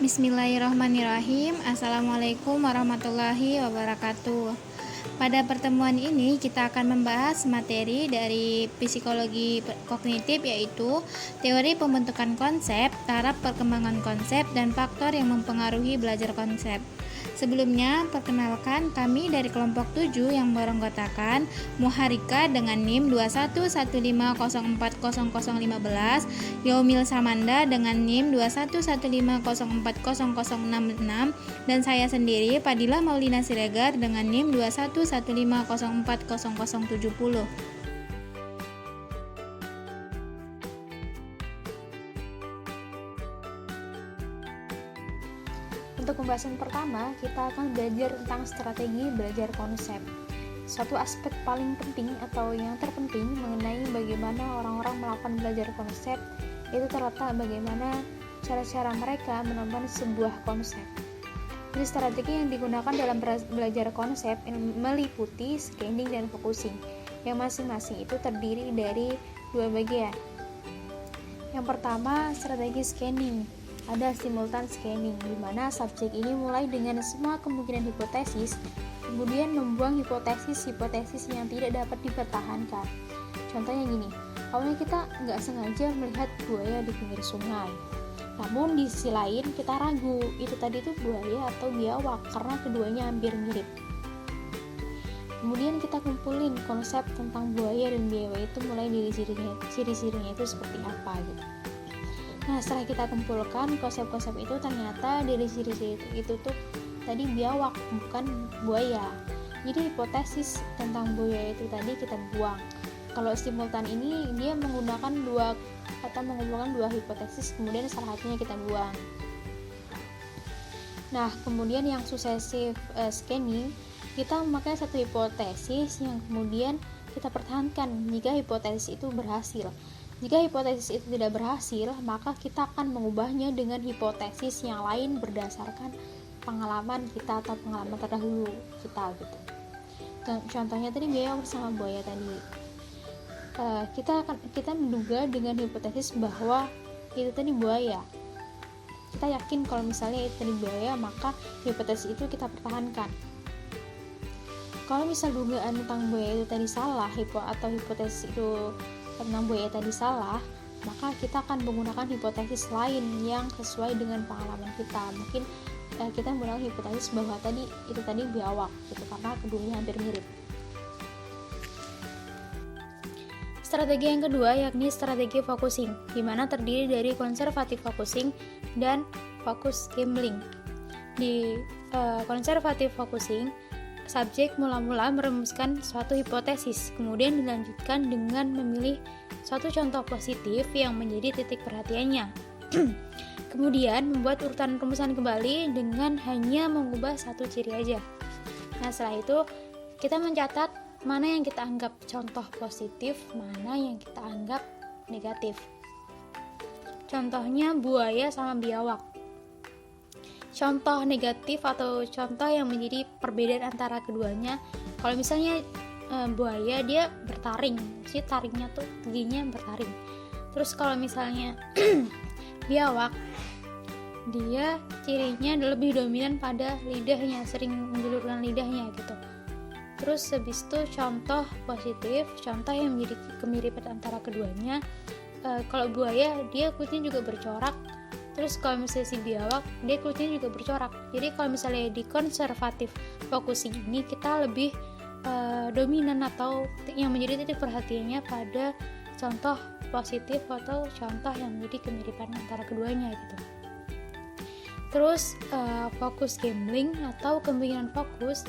Bismillahirrahmanirrahim. Assalamualaikum warahmatullahi wabarakatuh. Pada pertemuan ini kita akan membahas materi dari psikologi kognitif, yaitu teori pembentukan konsep, taraf perkembangan konsep, dan faktor yang mempengaruhi belajar konsep. Sebelumnya, perkenalkan, kami dari kelompok 7 yang beranggotakan Muharika dengan NIM 2115040015, Yaumil Samanda dengan NIM 2115040066, dan saya sendiri Fadilah Maulina Siregar dengan NIM 2115040070. Untuk pembahasan pertama, kita akan belajar tentang strategi belajar konsep. Suatu aspek paling penting atau yang terpenting mengenai bagaimana orang-orang melakukan belajar konsep itu terletak bagaimana cara-cara mereka menemukan sebuah konsep. Jadi strategi yang digunakan dalam belajar konsep meliputi scanning dan focusing, yang masing-masing itu terdiri dari dua bagian. Yang pertama, strategi scanning. Ada simultan scanning, di mana subjek ini mulai dengan semua kemungkinan hipotesis, kemudian membuang hipotesis yang tidak dapat dipertahankan. Contohnya gini, awalnya kita nggak sengaja melihat buaya di pinggir sungai, namun di sisi lain kita ragu, itu tadi tuh buaya atau biawak, karena keduanya hampir mirip. Kemudian kita kumpulin konsep tentang buaya dan biawak itu mulai dari ciri-cirinya itu seperti apa gitu. Nah, setelah kita kumpulkan konsep-konsep itu, ternyata dari ciri-ciri itu tuh tadi biawak, bukan buaya. Jadi hipotesis tentang buaya itu tadi kita buang. Kalau simultan ini dia mengumpulkan dua hipotesis, kemudian salah satunya kita buang. Nah, kemudian yang successive scanning, kita memakai satu hipotesis yang kemudian kita pertahankan jika hipotesis itu berhasil. Jika hipotesis itu tidak berhasil, maka kita akan mengubahnya dengan hipotesis yang lain berdasarkan pengalaman kita atau pengalaman terdahulu kita gitu. Contohnya tadi biawak bersama buaya tadi. Kita menduga dengan hipotesis bahwa itu tadi buaya. Kita yakin kalau misalnya itu tadi buaya, maka hipotesis itu kita pertahankan. Kalau misal dugaan tentang buaya itu tadi salah, atau hipotesis itu tentang buaya tadi salah, maka kita akan menggunakan hipotesis lain yang sesuai dengan pengalaman kita. Mungkin kita menggunakan hipotesis bahwa itu tadi biawak gitu, karena keduanya hampir mirip. Strategi yang kedua yakni strategi focusing, di mana terdiri dari conservative focusing dan focus gambling. Di conservative focusing, subjek mula-mula merumuskan suatu hipotesis, kemudian dilanjutkan dengan memilih suatu contoh positif yang menjadi titik perhatiannya. Kemudian membuat urutan rumusan kembali dengan hanya mengubah satu ciri aja. Nah, setelah itu kita mencatat mana yang kita anggap contoh positif, mana yang kita anggap negatif. Contohnya buaya sama biawak. Contoh negatif atau contoh yang menjadi perbedaan antara keduanya, kalau misalnya buaya dia bertaring, si taringnya tuh giginya bertaring. Terus kalau misalnya biawak, dia cirinya lebih dominan pada lidahnya, sering menjulurkan lidahnya gitu. Terus habis itu contoh positif, contoh yang menjadi kemiripan antara keduanya, kalau buaya dia kulitnya juga bercorak. Terus kalau misalnya si biawak, dia kulitnya juga bercorak. Jadi kalau misalnya di konservatif focusing ini, kita lebih dominan atau yang menjadi titik perhatiannya pada contoh positif atau contoh yang menjadi kemiripan antara keduanya gitu. Terus focus gambling atau kemungkinan fokus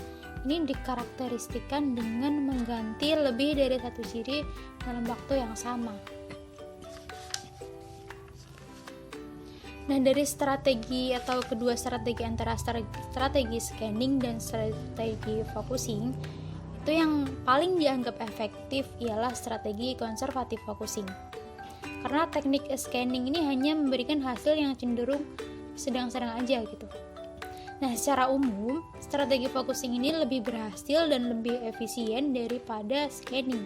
ini dikarakteristikkan dengan mengganti lebih dari satu ciri dalam waktu yang sama. Nah, dari strategi atau kedua strategi antara strategi scanning dan strategi focusing, itu yang paling dianggap efektif ialah strategi conservative focusing. Karena teknik scanning ini hanya memberikan hasil yang cenderung sedang-sedang aja gitu. Nah, secara umum, strategi focusing ini lebih berhasil dan lebih efisien daripada scanning.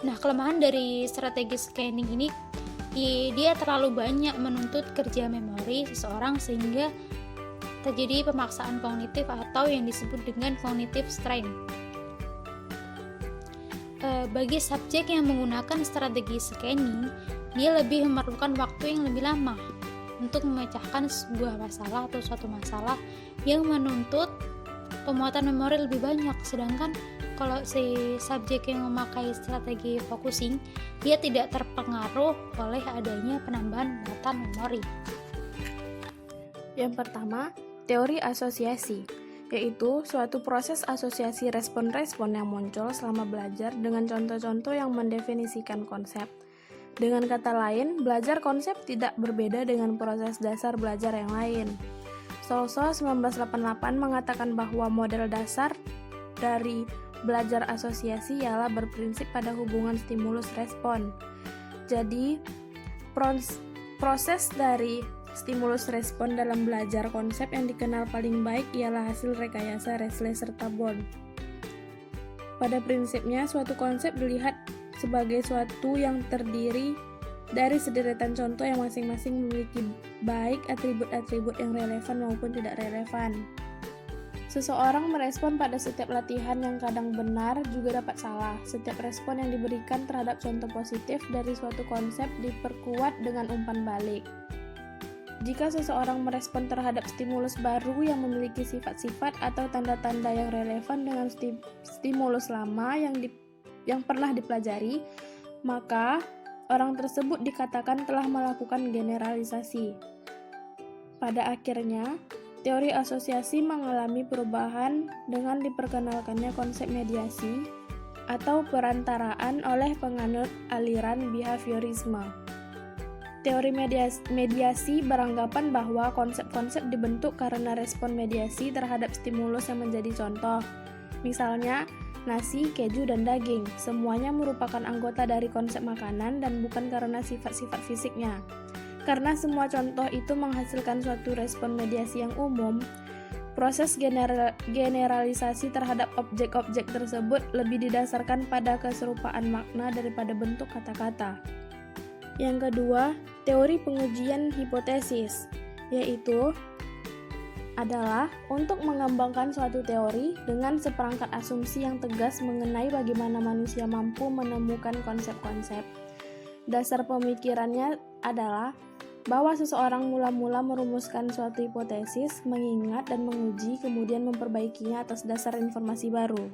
Nah, kelemahan dari strategi scanning ini dia terlalu banyak menuntut kerja memori seseorang sehingga terjadi pemaksaan kognitif atau yang disebut dengan cognitive strain. Bagi subjek yang menggunakan strategi scanning, dia lebih memerlukan waktu yang lebih lama untuk memecahkan sebuah masalah atau suatu masalah yang menuntut pemuatan memori lebih banyak. Sedangkan kalau si subjek yang memakai strategi focusing, dia tidak terpengaruh oleh adanya penambahan muatan memori. Yang pertama, teori asosiasi, yaitu suatu proses asosiasi respon-respon yang muncul selama belajar dengan contoh-contoh yang mendefinisikan konsep. Dengan kata lain, belajar konsep tidak berbeda dengan proses dasar belajar yang lain. Solso 1988 mengatakan bahwa model dasar dari belajar asosiasi ialah berprinsip pada hubungan stimulus-respon. Jadi, proses dari stimulus-respon dalam belajar konsep yang dikenal paling baik ialah hasil rekayasa Resle serta Born. Pada prinsipnya, suatu konsep dilihat sebagai suatu yang terdiri dari sederetan contoh yang masing-masing memiliki baik atribut-atribut yang relevan maupun tidak relevan. Seseorang merespon pada setiap latihan yang kadang benar juga dapat salah. Setiap respon yang diberikan terhadap contoh positif dari suatu konsep diperkuat dengan umpan balik. Jika seseorang merespon terhadap stimulus baru yang memiliki sifat-sifat atau tanda-tanda yang relevan dengan stimulus lama yang pernah dipelajari, maka orang tersebut dikatakan telah melakukan generalisasi. Pada akhirnya, teori asosiasi mengalami perubahan dengan diperkenalkannya konsep mediasi atau perantaraan oleh penganut aliran behaviorisme. Teori mediasi beranggapan bahwa konsep-konsep dibentuk karena respon mediasi terhadap stimulus yang menjadi contoh. Misalnya, nasi, keju, dan daging. Semuanya merupakan anggota dari konsep makanan dan bukan karena sifat-sifat fisiknya. Karena semua contoh itu menghasilkan suatu respon mediasi yang umum, proses generalisasi terhadap objek-objek tersebut lebih didasarkan pada keserupaan makna daripada bentuk kata-kata. Yang kedua, teori pengujian hipotesis, yaitu adalah untuk mengembangkan suatu teori dengan seperangkat asumsi yang tegas mengenai bagaimana manusia mampu menemukan konsep-konsep. Dasar pemikirannya adalah bahwa seseorang mula-mula merumuskan suatu hipotesis, mengingat dan menguji, kemudian memperbaikinya atas dasar informasi baru.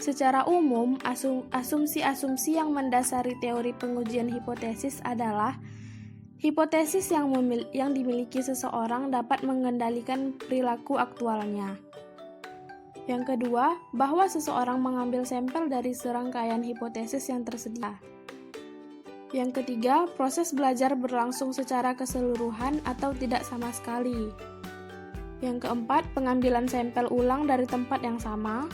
Secara umum, asumsi-asumsi yang mendasari teori pengujian hipotesis adalah hipotesis yang dimiliki seseorang dapat mengendalikan perilaku aktualnya. Yang kedua, bahwa seseorang mengambil sampel dari serangkaian hipotesis yang tersedia. Yang ketiga, proses belajar berlangsung secara keseluruhan atau tidak sama sekali. Yang keempat, pengambilan sampel ulang dari tempat yang sama,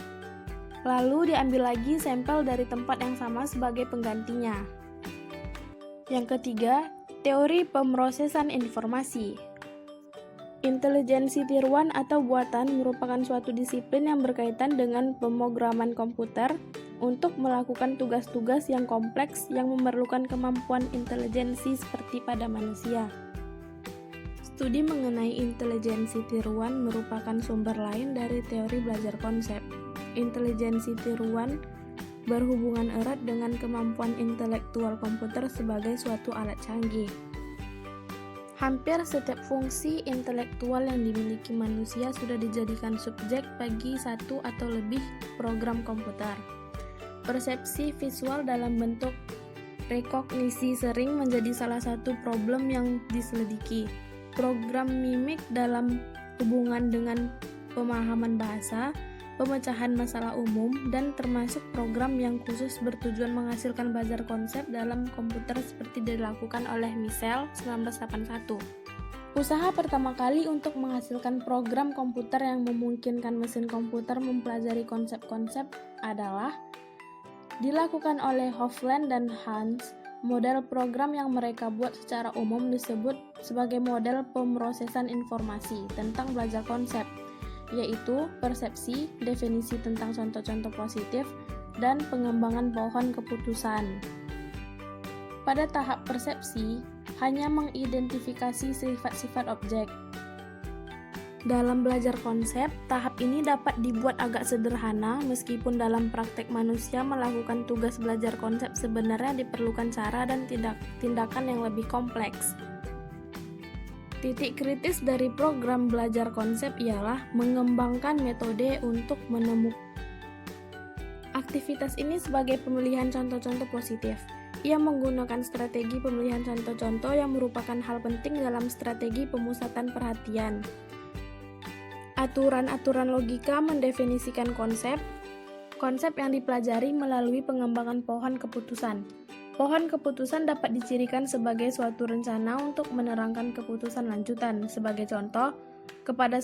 lalu diambil lagi sampel dari tempat yang sama sebagai penggantinya. Yang ketiga, teori pemrosesan informasi. Intelijensi tiruan atau buatan merupakan suatu disiplin yang berkaitan dengan pemrograman komputer untuk melakukan tugas-tugas yang kompleks yang memerlukan kemampuan intelijensi seperti pada manusia. Studi mengenai intelijensi tiruan merupakan sumber lain dari teori belajar konsep. Intelijensi tiruan berhubungan erat dengan kemampuan intelektual komputer sebagai suatu alat canggih. Hampir setiap fungsi intelektual yang dimiliki manusia sudah dijadikan subjek bagi satu atau lebih program komputer. Persepsi visual dalam bentuk rekognisi sering menjadi salah satu problem yang diselidiki. Program mimik dalam hubungan dengan pemahaman bahasa, pemecahan masalah umum, dan termasuk program yang khusus bertujuan menghasilkan belajar konsep dalam komputer seperti dilakukan oleh Michel 1981. Usaha pertama kali untuk menghasilkan program komputer yang memungkinkan mesin komputer mempelajari konsep-konsep adalah dilakukan oleh Hofland dan Hans. Model program yang mereka buat secara umum disebut sebagai model pemrosesan informasi tentang belajar konsep, yaitu persepsi, definisi tentang contoh-contoh positif, dan pengembangan pohon keputusan. pada tahap persepsi hanya mengidentifikasi sifat-sifat objek. Dalam belajar konsep, tahap ini dapat dibuat agak sederhana meskipun dalam praktek manusia melakukan tugas belajar konsep sebenarnya diperlukan cara dan tindakan yang lebih kompleks. Titik kritis dari program belajar konsep ialah mengembangkan metode untuk menemukan aktivitas ini sebagai pemilihan contoh-contoh positif. Ia menggunakan strategi pemilihan contoh-contoh yang merupakan hal penting dalam strategi pemusatan perhatian. Aturan-aturan logika mendefinisikan konsep yang dipelajari melalui pengembangan pohon keputusan. Pohon keputusan dapat dicirikan sebagai suatu rencana untuk menerangkan keputusan lanjutan. Sebagai contoh, kepada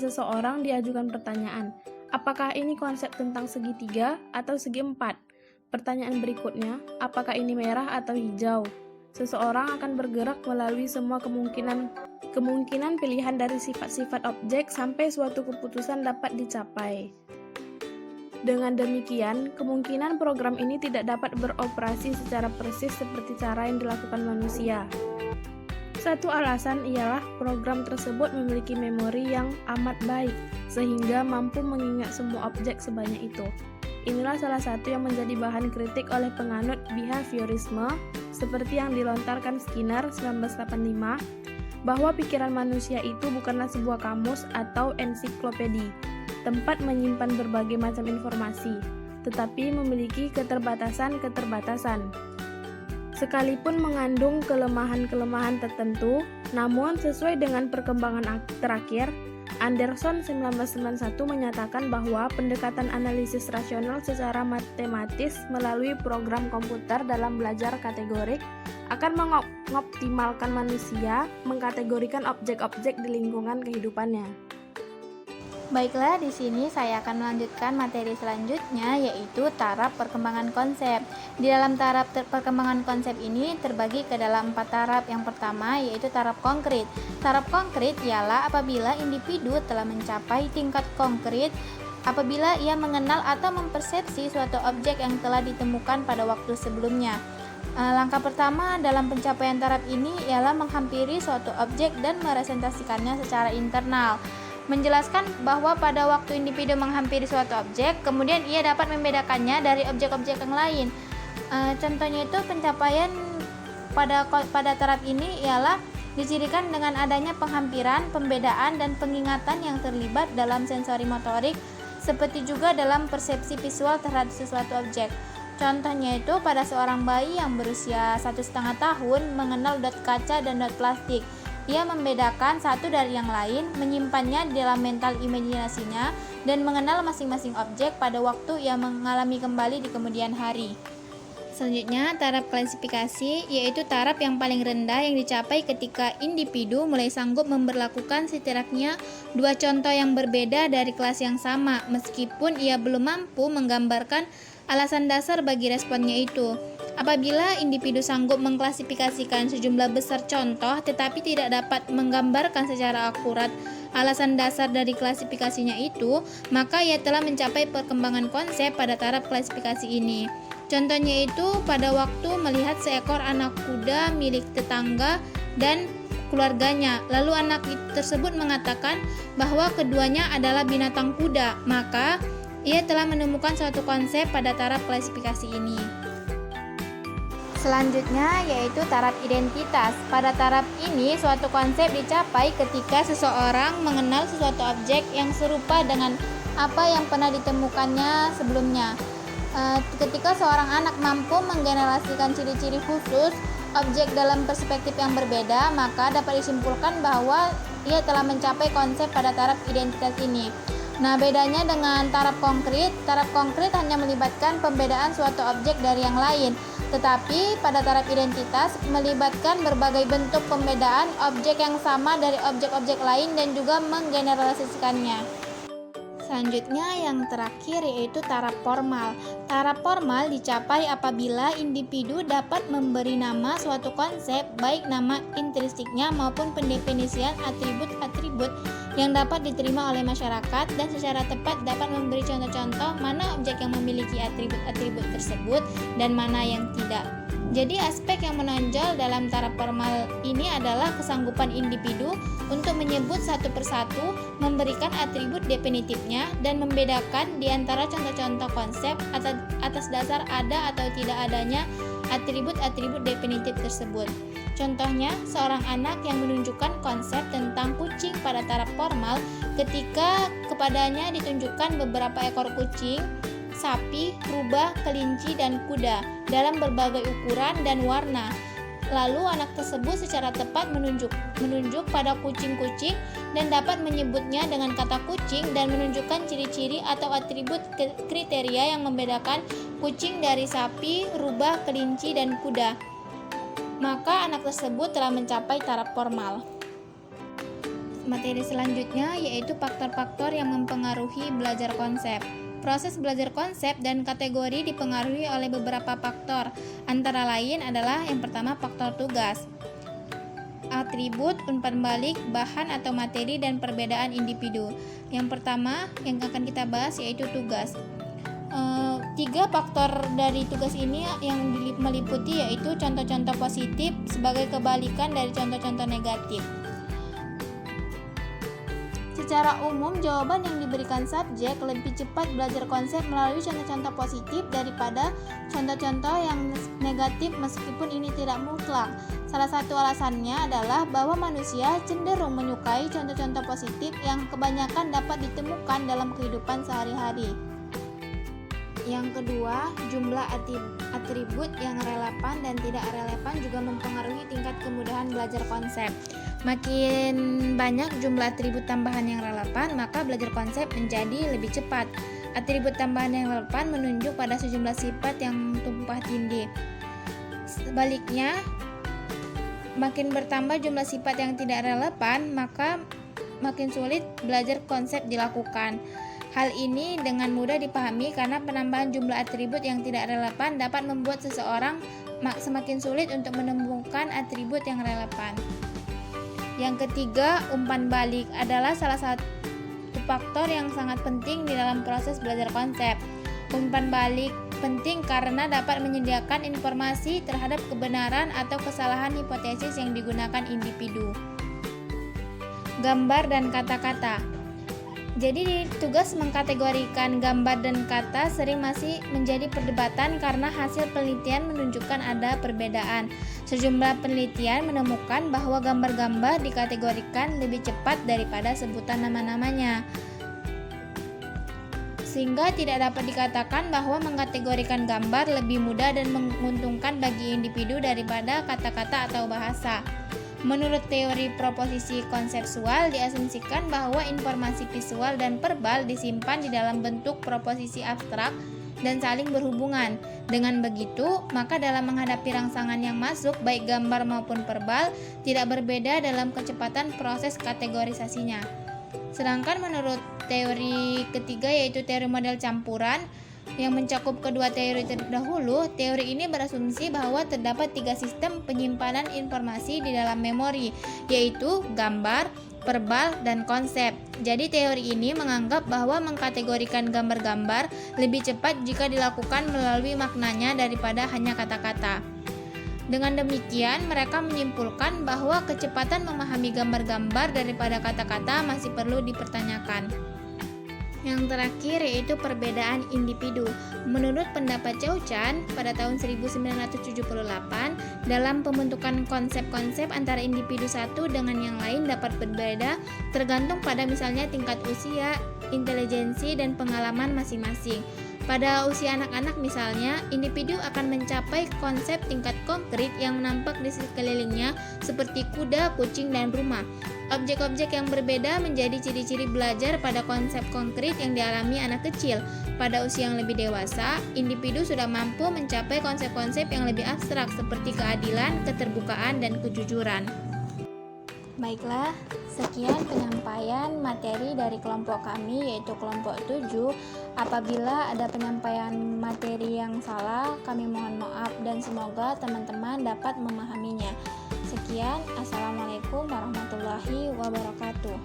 seseorang diajukan pertanyaan, apakah ini konsep tentang segitiga atau segi empat? Pertanyaan berikutnya, apakah ini merah atau hijau? Seseorang akan bergerak melalui semua kemungkinan pilihan dari sifat-sifat objek sampai suatu keputusan dapat dicapai. Dengan demikian, kemungkinan program ini tidak dapat beroperasi secara persis seperti cara yang dilakukan manusia. Satu alasan ialah program tersebut memiliki memori yang amat baik, sehingga mampu mengingat semua objek sebanyak itu. Inilah salah satu yang menjadi bahan kritik oleh penganut behaviorisme, seperti yang dilontarkan Skinner 1985, bahwa pikiran manusia itu bukanlah sebuah kamus atau ensiklopedi, tempat menyimpan berbagai macam informasi, tetapi memiliki keterbatasan-keterbatasan. Sekalipun mengandung kelemahan-kelemahan tertentu, namun sesuai dengan perkembangan terakhir, Anderson 1991 menyatakan bahwa pendekatan analisis rasional secara matematis melalui program komputer dalam belajar kategorik akan mengoptimalkan manusia mengkategorikan objek-objek di lingkungan kehidupannya. Baiklah, di sini saya akan melanjutkan materi selanjutnya, yaitu taraf perkembangan konsep. Di dalam taraf perkembangan konsep ini terbagi ke dalam 4 taraf. Yang pertama yaitu taraf konkret. Taraf konkret ialah apabila individu telah mencapai tingkat konkret apabila ia mengenal atau mempersepsi suatu objek yang telah ditemukan pada waktu sebelumnya. Langkah pertama dalam pencapaian taraf ini ialah menghampiri suatu objek dan merepresentasikannya secara internal. Menjelaskan bahwa pada waktu individu menghampiri suatu objek, kemudian ia dapat membedakannya dari objek-objek yang lain. Contohnya itu pencapaian pada taraf ini ialah dicirikan dengan adanya penghampiran, pembedaan, dan pengingatan yang terlibat dalam sensori motorik, seperti juga dalam persepsi visual terhadap sesuatu objek. Contohnya itu pada seorang bayi yang berusia 1,5 tahun mengenal dot kaca dan dot plastik. Ia membedakan satu dari yang lain, menyimpannya di dalam mental imajinasinya, dan mengenal masing-masing objek pada waktu ia mengalami kembali di kemudian hari. Selanjutnya, taraf klasifikasi, yaitu taraf yang paling rendah yang dicapai ketika individu mulai sanggup memberlakukan setidaknya 2 contoh yang berbeda dari kelas yang sama, meskipun ia belum mampu menggambarkan alasan dasar bagi responnya itu. Apabila individu sanggup mengklasifikasikan sejumlah besar contoh tetapi tidak dapat menggambarkan secara akurat alasan dasar dari klasifikasinya itu, maka ia telah mencapai perkembangan konsep pada taraf klasifikasi ini. Contohnya itu pada waktu melihat seekor anak kuda milik tetangga dan keluarganya, lalu anak tersebut mengatakan bahwa keduanya adalah binatang kuda, maka ia telah menemukan suatu konsep pada taraf klasifikasi ini. Selanjutnya yaitu taraf identitas. Pada taraf ini suatu konsep dicapai ketika seseorang mengenal sesuatu objek yang serupa dengan apa yang pernah ditemukannya sebelumnya. Ketika seorang anak mampu menggenerasikan ciri-ciri khusus objek dalam perspektif yang berbeda, maka dapat disimpulkan bahwa ia telah mencapai konsep pada taraf identitas ini. Nah, bedanya dengan taraf konkret hanya melibatkan pembedaan suatu objek dari yang lain. Tetapi pada taraf identitas melibatkan berbagai bentuk pembedaan objek yang sama dari objek-objek lain dan juga menggeneralisasikannya. Selanjutnya yang terakhir yaitu taraf formal. Taraf formal dicapai apabila individu dapat memberi nama suatu konsep, baik nama intrinstiknya maupun pendefinisian atribut-atribut yang dapat diterima oleh masyarakat, dan secara tepat dapat memberi contoh-contoh mana objek yang memiliki atribut-atribut tersebut dan mana yang tidak. Jadi aspek yang menonjol dalam taraf formal ini adalah kesanggupan individu untuk menyebut satu persatu, memberikan atribut definitifnya, dan membedakan di antara contoh-contoh konsep atas dasar ada atau tidak adanya atribut-atribut definitif tersebut. Contohnya, seorang anak yang menunjukkan konsep tentang kucing pada taraf formal ketika kepadanya ditunjukkan beberapa ekor kucing, sapi, rubah, kelinci, dan kuda dalam berbagai ukuran dan warna. Lalu anak tersebut secara tepat menunjuk pada kucing-kucing dan dapat menyebutnya dengan kata kucing dan menunjukkan ciri-ciri atau atribut kriteria yang membedakan kucing dari sapi, rubah, kelinci, dan kuda. Maka anak tersebut telah mencapai taraf formal. Materi selanjutnya yaitu faktor-faktor yang mempengaruhi belajar konsep. Proses belajar konsep dan kategori dipengaruhi oleh beberapa faktor, antara lain adalah yang pertama faktor tugas, atribut, umpan balik, bahan atau materi, dan perbedaan individu. Yang pertama yang akan kita bahas yaitu tugas. 3 faktor dari tugas ini yang meliputi yaitu contoh-contoh positif sebagai kebalikan dari contoh-contoh negatif. Secara umum, jawaban yang diberikan subjek lebih cepat belajar konsep melalui contoh-contoh positif daripada contoh-contoh yang negatif meskipun ini tidak mutlak. Salah satu alasannya adalah bahwa manusia cenderung menyukai contoh-contoh positif yang kebanyakan dapat ditemukan dalam kehidupan sehari-hari. Yang kedua, jumlah atribut yang relevan dan tidak relevan juga mempengaruhi tingkat kemudahan belajar konsep. Makin banyak jumlah atribut tambahan yang relevan, maka belajar konsep menjadi lebih cepat. Atribut tambahan yang relevan menunjuk pada sejumlah sifat yang tumpah tindih. Sebaliknya, makin bertambah jumlah sifat yang tidak relevan, maka makin sulit belajar konsep dilakukan. Hal ini dengan mudah dipahami karena penambahan jumlah atribut yang tidak relevan dapat membuat seseorang semakin sulit untuk menemukan atribut yang relevan. Yang ketiga, umpan balik adalah salah satu faktor yang sangat penting di dalam proses belajar konsep. Umpan balik penting karena dapat menyediakan informasi terhadap kebenaran atau kesalahan hipotesis yang digunakan individu. Gambar dan kata-kata. Jadi tugas mengkategorikan gambar dan kata sering masih menjadi perdebatan karena hasil penelitian menunjukkan ada perbedaan. Sejumlah penelitian menemukan bahwa gambar-gambar dikategorikan lebih cepat daripada sebutan nama-namanya. Sehingga tidak dapat dikatakan bahwa mengkategorikan gambar lebih mudah dan menguntungkan bagi individu daripada kata-kata atau bahasa. Menurut teori proposisi konseptual, diasumsikan bahwa informasi visual dan verbal disimpan di dalam bentuk proposisi abstrak dan saling berhubungan. Dengan begitu, maka dalam menghadapi rangsangan yang masuk, baik gambar maupun verbal, tidak berbeda dalam kecepatan proses kategorisasinya. Sedangkan menurut teori ketiga yaitu teori model campuran, yang mencakup kedua teori terdahulu, teori ini berasumsi bahwa terdapat 3 sistem penyimpanan informasi di dalam memori, yaitu gambar, verbal, dan konsep. Jadi teori ini menganggap bahwa mengkategorikan gambar-gambar lebih cepat jika dilakukan melalui maknanya daripada hanya kata-kata. Dengan demikian, mereka menyimpulkan bahwa kecepatan memahami gambar-gambar daripada kata-kata masih perlu dipertanyakan. Yang terakhir yaitu perbedaan individu. Menurut pendapat Zhou Chan pada tahun 1978, dalam pembentukan konsep-konsep antara individu satu dengan yang lain dapat berbeda tergantung pada misalnya tingkat usia, intelijensi, dan pengalaman masing-masing. Pada usia anak-anak misalnya, individu akan mencapai konsep tingkat konkret yang nampak di sekelilingnya seperti kuda, kucing, dan rumah. Objek-objek yang berbeda menjadi ciri-ciri belajar pada konsep konkret yang dialami anak kecil. Pada usia yang lebih dewasa, individu sudah mampu mencapai konsep-konsep yang lebih abstrak seperti keadilan, keterbukaan, dan kejujuran. Baiklah, sekian penyampaian materi dari kelompok kami yaitu kelompok 7. Apabila ada penyampaian materi yang salah, kami mohon maaf dan semoga teman-teman dapat memahaminya. Sekian, Assalamualaikum warahmatullahi wabarakatuh.